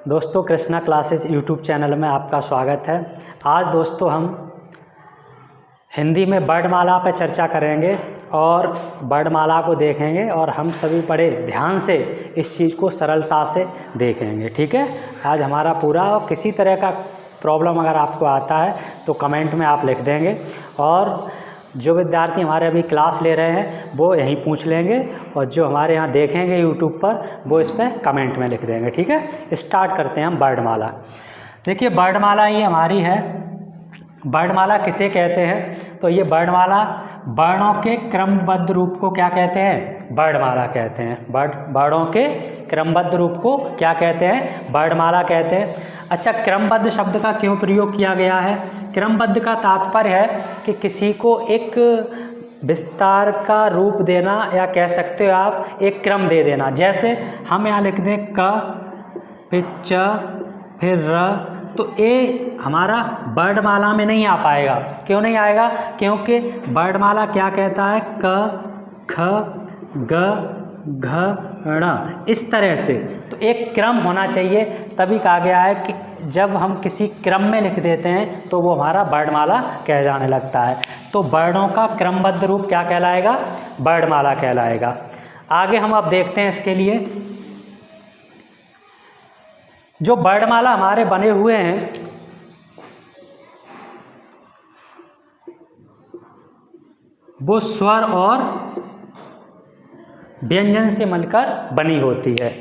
दोस्तों Krishna classes YouTube channel में आपका स्वागत है। आज दोस्तों हम हिंदी में वर्णमाला पर चर्चा करेंगे और वर्णमाला को देखेंगे और हम सभी बड़े ध्यान से इस चीज़ को सरलता से देखेंगे। ठीक है, आज हमारा पूरा और किसी तरह का प्रॉब्लम अगर आपको आता है तो कमेंट में आप लिख देंगे और जो विद्यार्थी हमारे अभी क्लास ले रहे हैं वो यहीं पूछ लेंगे और जो हमारे यहाँ देखेंगे यूट्यूब पर वो इस पर कमेंट में लिख देंगे। ठीक है, स्टार्ट करते हैं हम वर्णमाला। देखिए वर्णमाला ये हमारी है। वर्णमाला किसे कहते हैं? तो ये वर्णमाला वर्णों के क्रमबद्ध रूप को क्या कहते हैं? वर्णमाला कहते हैं। वर्णों के क्रमबद्ध रूप को क्या कहते हैं? वर्णमाला कहते हैं। अच्छा, क्रमबद्ध शब्द का क्यों प्रयोग किया गया है? क्रमबद्ध का तात्पर्य है कि किसी को एक विस्तार का रूप देना या कह सकते हो आप एक क्रम दे देना। जैसे हम यहाँ लिख दें क, फिर च, फिर र, तो ये हमारा वर्णमाला में नहीं आ पाएगा। क्यों नहीं आएगा? क्योंकि वर्णमाला क्या कहता है? क, ख, ग, घ, ण, इस तरह से। तो एक क्रम होना चाहिए, तभी कहा गया है कि जब हम किसी क्रम में लिख देते हैं तो वो हमारा वर्णमाला कह जाने लगता है। तो वर्णों का क्रमबद्ध रूप क्या कहलाएगा? वर्णमाला कहलाएगा। आगे हम अब देखते हैं इसके लिए जो वर्णमाला हमारे बने हुए हैं वो स्वर और व्यंजन से मिलकर बनी होती है।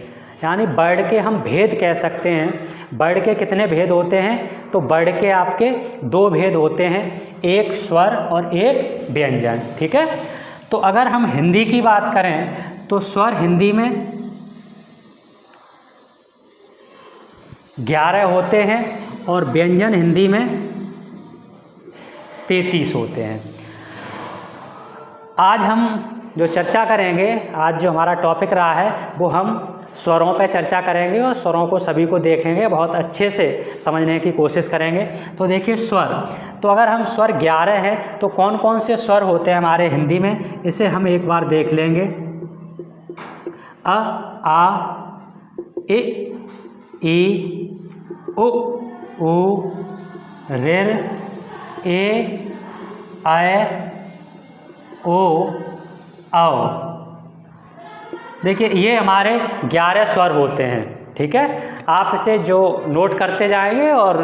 यानी वर्ण के हम भेद कह सकते हैं। वर्ण के कितने भेद होते हैं? तो वर्ण के आपके दो भेद होते हैं, एक स्वर और एक व्यंजन। ठीक है, तो अगर हम हिंदी की बात करें तो स्वर हिंदी में 11 होते हैं और व्यंजन हिंदी में 33 होते हैं। आज हम जो चर्चा करेंगे, आज जो हमारा टॉपिक रहा है वो हम स्वरों पर चर्चा करेंगे और स्वरों को सभी को देखेंगे, बहुत अच्छे से समझने की कोशिश करेंगे। तो देखिए स्वर, तो अगर हम स्वर 11 हैं तो कौन कौन से स्वर होते हैं हमारे हिंदी में, इसे हम एक बार देख लेंगे। अ, आ, इ, ई, उ, ऊ, ऋ, ए, ऐ, ओ, औ। देखिए ये हमारे 11 स्वर होते हैं। ठीक है, आप इसे जो नोट करते जाएंगे और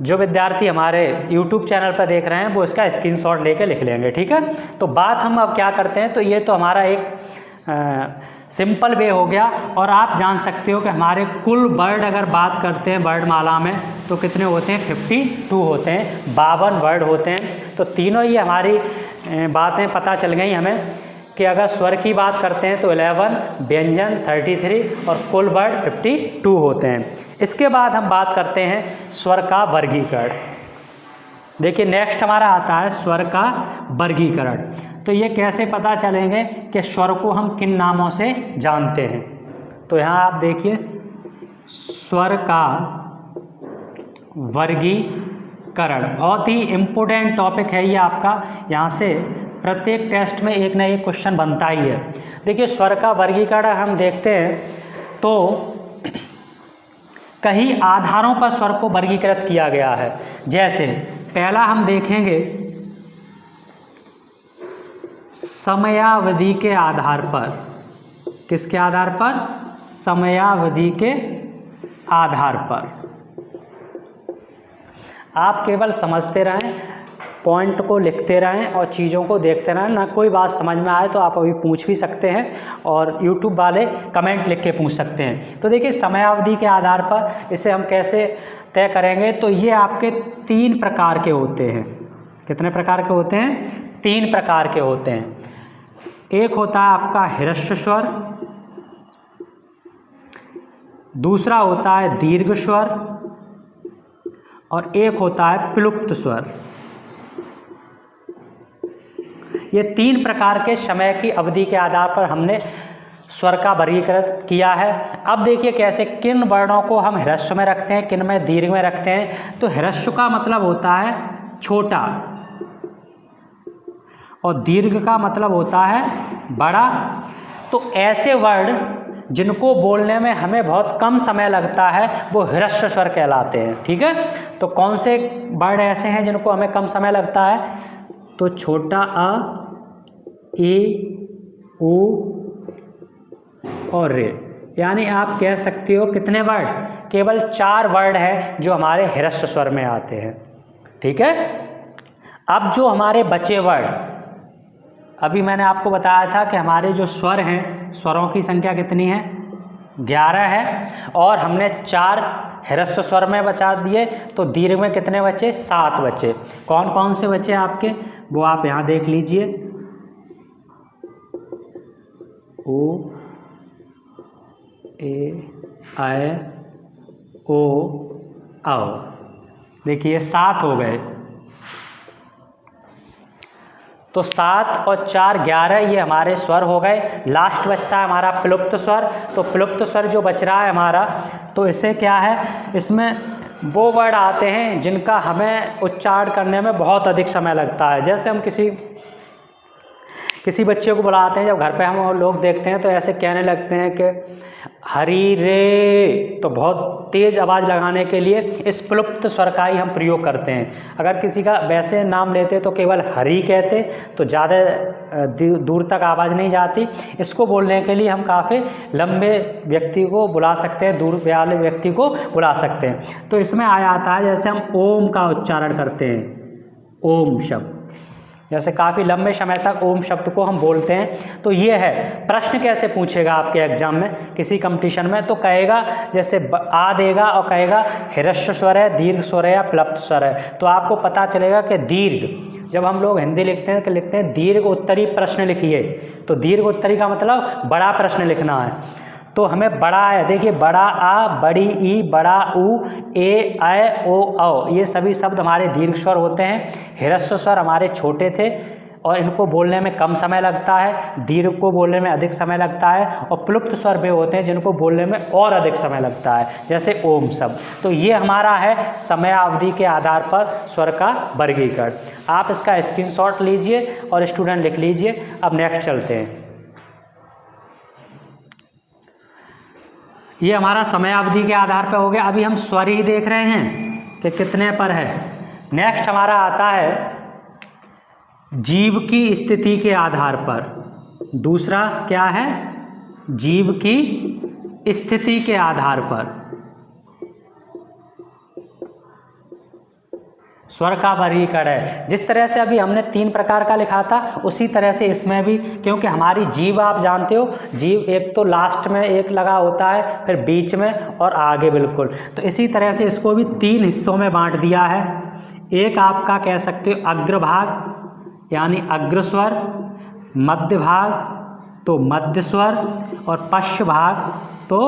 जो विद्यार्थी हमारे YouTube चैनल पर देख रहे हैं वो इसका स्क्रीनशॉट लेके लिख लेंगे। ठीक है, तो बात हम अब क्या करते हैं, तो ये तो हमारा एक सिंपल वे हो गया। और आप जान सकते हो कि हमारे कुल वर्ड अगर बात करते हैं वर्णमाला में तो कितने होते हैं? 52 होते हैं, 52 वर्ड होते हैं। तो तीनों ही हमारी बातें पता चल गई हमें कि अगर स्वर की बात करते हैं तो 11, व्यंजन 33 और कुल वर्ड 52 होते हैं। इसके बाद हम बात करते हैं स्वर का वर्गीकरण। देखिए नेक्स्ट हमारा आता है स्वर का वर्गीकरण। तो ये कैसे पता चलेंगे कि स्वर को हम किन नामों से जानते हैं? तो यहाँ आप देखिए स्वर का वर्गीकरण बहुत ही इम्पोर्टेंट टॉपिक है ये आपका। यहाँ से प्रत्येक टेस्ट में एक ना एक क्वेश्चन बनता ही है। देखिए स्वर का वर्गीकरण हम देखते हैं तो कई आधारों पर स्वर को वर्गीकृत किया गया है। जैसे पहला हम देखेंगे समयावधि के आधार पर। किसके आधार पर? समयावधि के आधार पर। आप केवल समझते रहें, पॉइंट को लिखते रहें और चीज़ों को देखते रहें। ना कोई बात समझ में आए तो आप अभी पूछ भी सकते हैं और YouTube वाले कमेंट लिख के पूछ सकते हैं। तो देखिए समयावधि के आधार पर इसे हम कैसे तय करेंगे? तो ये आपके 3 प्रकार के होते हैं। कितने प्रकार के होते हैं? 3 प्रकार के होते हैं। एक होता है आपका ह्रस्व स्वर, दूसरा होता है दीर्घ स्वर और एक होता है प्लुप्त स्वर। ये 3 प्रकार के समय की अवधि के आधार पर हमने स्वर का वर्गीकरण किया है। अब देखिए कैसे, किन वर्णों को हम ह्रस्व में रखते हैं, किन में दीर्घ में रखते हैं। तो ह्रस्व का मतलब होता है छोटा और दीर्घ का मतलब होता है बड़ा। तो ऐसे वर्ड जिनको बोलने में हमें बहुत कम समय लगता है वो ह्रस्व स्वर कहलाते हैं। ठीक है, तो कौन से वर्ड ऐसे हैं जिनको हमें कम समय लगता है? तो छोटा अ, ए, ओ और रे, यानी आप कह सकते हो कितने वर्ड? केवल 4 वर्ड है जो हमारे ह्रस्व स्वर में आते हैं। ठीक है, अब जो हमारे बचे वर्ड, अभी मैंने आपको बताया था कि हमारे जो स्वर हैं, स्वरों की संख्या कितनी है? 11 है, और हमने 4 ह्रस्व स्वर में बचा दिए, तो दीर्घ में कितने बचे? 7 बचे। कौन कौन से बचे आपके, वो आप यहाँ देख लीजिए। ओ, ए, ऐ, ओ, औ। देखिए 7 हो गए। तो 7 और 4 11, ये हमारे स्वर हो गए। लास्ट बचता है हमारा प्लुप्त स्वर। तो प्लुप्त स्वर जो बच रहा है हमारा, तो इसे क्या है, इसमें वो वर्ड आते हैं जिनका हमें उच्चारण करने में बहुत अधिक समय लगता है। जैसे हम किसी बच्चे को बुलाते हैं, जब घर पे हम लोग देखते हैं तो ऐसे कहने लगते हैं कि हरी रे, तो बहुत तेज़ आवाज़ लगाने के लिए इस प्लुप्त स्वर का ही हम प्रयोग करते हैं। अगर किसी का वैसे नाम लेते तो केवल हरी कहते, तो ज़्यादा दूर तक आवाज़ नहीं जाती। इसको बोलने के लिए हम काफ़ी लंबे व्यक्ति को बुला सकते हैं, दूर वाले व्यक्ति को बुला सकते हैं। तो इसमें आ जाता है, जैसे हम ओम का उच्चारण करते हैं, ओम शब्द, जैसे काफ़ी लंबे समय तक ओम शब्द को हम बोलते हैं। तो ये है, प्रश्न कैसे पूछेगा आपके एग्जाम में, किसी कंपटीशन में, तो कहेगा जैसे आ देगा और कहेगा ह्रस्व स्वर है, दीर्घ स्वर है या प्लुप्त स्वर है। तो आपको पता चलेगा कि दीर्घ, जब हम लोग हिंदी लिखते हैं कि लिखते हैं दीर्घ उत्तरी प्रश्न लिखिए, तो दीर्घ उत्तरी का मतलब बड़ा प्रश्न लिखना है। तो हमें बड़ा है, देखिए बड़ा आ, बड़ी ई, बड़ा ऊ, ए, ऐ, ओ, औ, ये सभी शब्द हमारे दीर्घ स्वर होते हैं। ह्रस्व स्वर हमारे छोटे थे और इनको बोलने में कम समय लगता है, दीर्घ को बोलने में अधिक समय लगता है, और प्लुप्त स्वर भी होते हैं जिनको बोलने में और अधिक समय लगता है, जैसे ओम शब्द। तो ये हमारा है समयावधि के आधार पर स्वर का वर्गीकरण। आप इसका स्क्रीनशॉट लीजिए और स्टूडेंट लिख लीजिए। अब नेक्स्ट चलते हैं। ये हमारा समयावधि के आधार पर हो गया। अभी हम स्वर ही देख रहे हैं कि कितने पर है। नेक्स्ट हमारा आता है जीव की स्थिति के आधार पर। दूसरा क्या है? जीव की स्थिति के आधार पर स्वर का वर्गीकरण है। जिस तरह से अभी हमने 3 प्रकार का लिखा था, उसी तरह से इसमें भी, क्योंकि हमारी जीभ आप जानते हो, जीभ एक तो लास्ट में एक लगा होता है, फिर बीच में और आगे बिल्कुल। तो इसी तरह से इसको भी 3 हिस्सों में बांट दिया है। एक आपका कह सकते हो अग्रभाग यानी अग्रस्वर, मध्य भाग तो मध्य स्वर, और पश्च भाग तो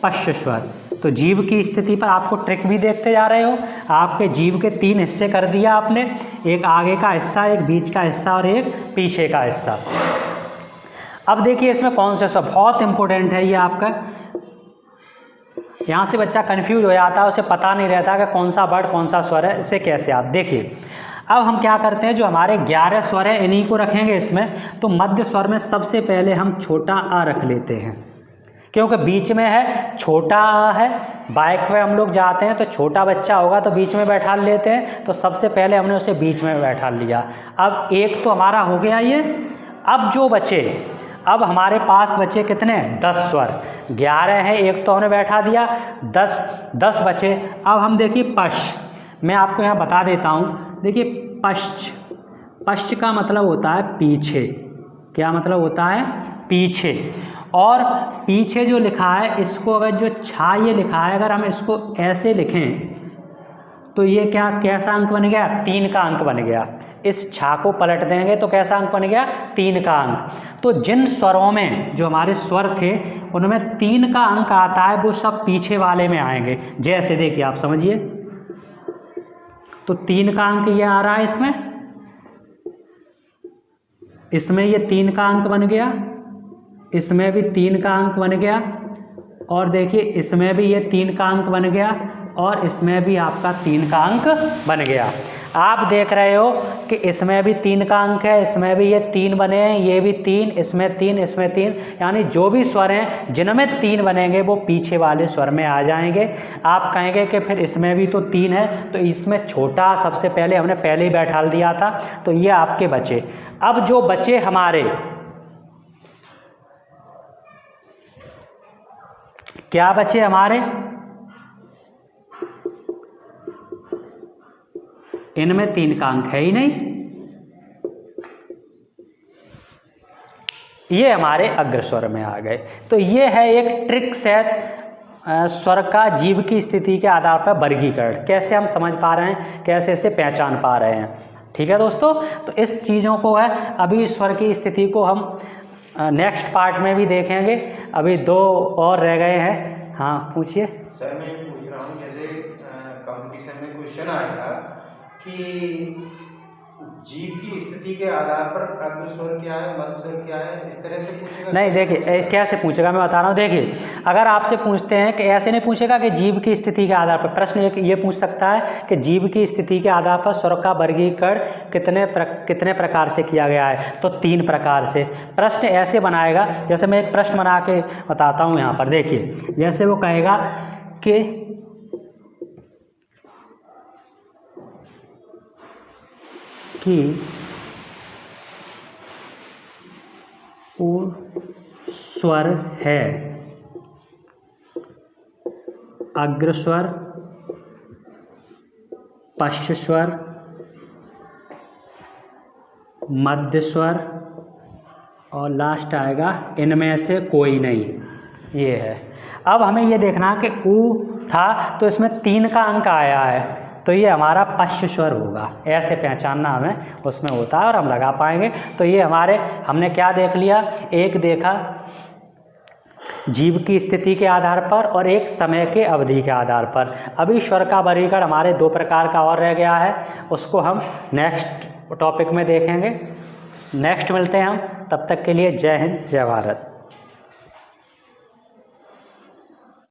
पश्च स्वर। तो जीभ की स्थिति पर आपको ट्रिक भी देखते जा रहे हो। आपके जीभ के 3 हिस्से कर दिया आपने, एक आगे का हिस्सा, एक बीच का हिस्सा और एक पीछे का हिस्सा। अब देखिए इसमें कौन से स्वर, बहुत इंपॉर्टेंट है ये आपका। यहाँ से बच्चा कंफ्यूज हो जाता है, उसे पता नहीं रहता कि कौन सा वर्ड कौन सा स्वर है। इसे कैसे आप देखिए। अब हम क्या करते हैं, जो हमारे 11 स्वर हैं इन्हीं को रखेंगे इसमें। तो मध्य स्वर में सबसे पहले हम छोटा आ रख लेते हैं, क्योंकि बीच में है, छोटा आ है। बाइक में हम लोग जाते हैं तो छोटा बच्चा होगा तो बीच में बैठा लेते हैं, तो सबसे पहले हमने उसे बीच में बैठा लिया। अब एक तो हमारा हो गया ये। अब जो बचे, अब हमारे पास बचे कितने? 10 स्वर। 11 है, एक तो हमने बैठा दिया, 10 बचे। अब हम देखिए पश्च, मैं आपको यहाँ बता देता हूँ। देखिए पश्च का मतलब होता है पीछे। क्या मतलब होता है? पीछे। और पीछे जो लिखा है, इसको अगर जो छा ये लिखा है, अगर हम इसको ऐसे लिखें तो ये क्या, कैसा अंक बन गया? 3 का अंक बन गया। इस छा को पलट देंगे तो कैसा अंक बन गया? 3 का अंक। तो जिन स्वरों में, जो हमारे स्वर थे, उनमें 3 का अंक आता है, वो सब पीछे वाले में आएंगे। जैसे देखिए, आप समझिए, तो 3 का अंक ये आ रहा है इसमें ये 3 का अंक बन गया, इसमें भी 3 का अंक बन गया, और देखिए इसमें भी ये 3 का अंक बन गया, और इसमें भी आपका 3 का अंक बन गया। आप देख रहे हो कि इसमें भी 3 का अंक है, इसमें भी ये 3 बने हैं, ये भी 3, इसमें 3, इसमें 3, यानी जो भी स्वर हैं जिनमें 3 बनेंगे वो पीछे वाले स्वर में आ जाएंगे। आप कहेंगे कि फिर इसमें भी तो 3 है, तो इसमें छोटा सबसे पहले हमने पहले ही बैठा दिया था, तो ये आपके बचे। अब जो बचे हमारे, क्या बचे हमारे, इनमें 3 का अंक है ही नहीं, ये हमारे अग्रस्वर में आ गए। तो ये है एक ट्रिक्स है स्वर का जीभ की स्थिति के आधार पर वर्गीकरण, कैसे हम समझ पा रहे हैं, कैसे इसे पहचान पा रहे हैं। ठीक है दोस्तों, तो इस चीज़ों को है, अभी स्वर की स्थिति को हम नेक्स्ट पार्ट में भी देखेंगे। अभी 2 और रह गए हैं। हाँ पूछिए सर। मैं ये पूछ रहा हूँ, जैसे कंपटीशन में क्वेश्चन आएगा कि जीभ की स्थिति के आधार पर अग्रस्वर क्या है, मध्यस्वर क्या है, इस तरह से पूछेगा? नहीं, देखिए कैसे पूछेगा मैं बता रहा हूँ। देखिए अगर आपसे पूछते हैं कि ऐसे नहीं पूछेगा कि जीभ की स्थिति के आधार पर, प्रश्न एक ये पूछ सकता है कि जीभ की स्थिति के आधार पर स्वर का वर्गीकरण कितने प्रकार से किया गया है, तो 3 प्रकार से। प्रश्न ऐसे बनाएगा, जैसे मैं एक प्रश्न बना के बताता हूँ यहाँ पर। देखिए जैसे वो कहेगा कि स्वर है अग्रस्वर, पश्चस्वर, मध्यस्वर और लास्ट आएगा इनमें से कोई नहीं, ये है। अब हमें ये देखना कि ऊ था तो इसमें 3 का अंक आया है, तो ये हमारा पश्चस्वर होगा, ऐसे पहचानना हमें उसमें होता है और हम लगा पाएंगे। तो ये हमारे, हमने क्या देख लिया, एक देखा जीभ की स्थिति के आधार पर और एक समय के अवधि के आधार पर। अभी स्वर का वर्गीकरण हमारे 2 प्रकार का और रह गया है, उसको हम नेक्स्ट टॉपिक में देखेंगे। नेक्स्ट मिलते हैं हम, तब तक के लिए जय हिंद, जय भारत।